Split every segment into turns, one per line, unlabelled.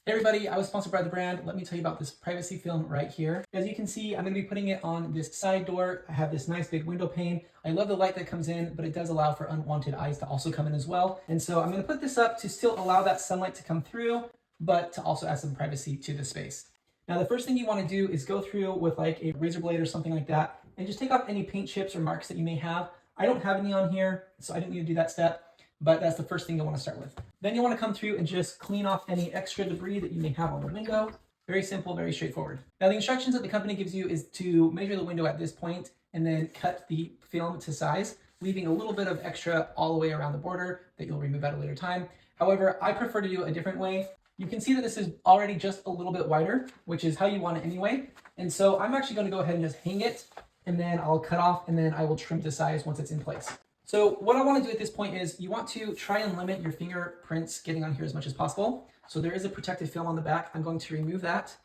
Hey everybody, I was sponsored by the brand. Let me tell you about this privacy film right here. As you can see, I'm going to be putting it on this side door. I have this nice big window pane. I love the light that comes in, but it does allow for unwanted eyes to also come in as well. And so I'm going to put this up to still allow that sunlight to come through, but to also add some privacy to the space. Now, the first thing you want to do is go through with like a razor blade or something like that, and just take off any paint chips or marks that you may have. I don't have any on here, so I didn't need to do that step. But that's the first thing you'll want to start with. Then you want to come through and just clean off any extra debris that you may have on the window. Very simple, very straightforward. Now the instructions that the company gives you is to measure the window at this point and then cut the film to size, leaving a little bit of extra all the way around the border that you'll remove at a later time. However, I prefer to do it a different way. You can see that this is already just a little bit wider, which is how you want it anyway. And so I'm actually going to go ahead and just hang it, and then I'll cut off, and then I will trim to size once it's in place. So what I want to do at this point is you want to try and limit your fingerprints getting on here as much as possible. So there is a protective film on the back. I'm going to remove that.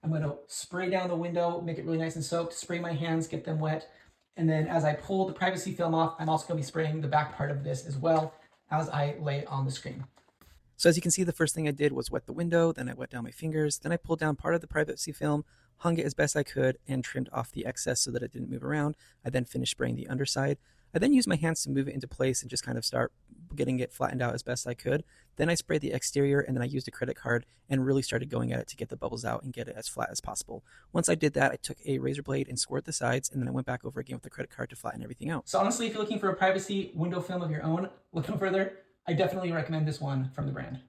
I'm going to spray down the window, make it really nice and soaked, spray my hands, get them wet. And then as I pull the privacy film off, I'm also going to be spraying the back part of this as well as I lay it on the screen.
So as you can see, the first thing I did was wet the window, then I wet down my fingers, then I pulled down part of the privacy film, hung it as best I could, and trimmed off the excess so that it didn't move around. I then finished spraying the underside. I then used my hands to move it into place and just kind of start getting it flattened out as best I could. Then I sprayed the exterior, and then I used a credit card and really started going at it to get the bubbles out and get it as flat as possible. Once I did that, I took a razor blade and scored the sides, and then I went back over again with the credit card to flatten everything out.
So honestly, if you're looking for a privacy window film of your own, look no further. I definitely recommend this one from the brand.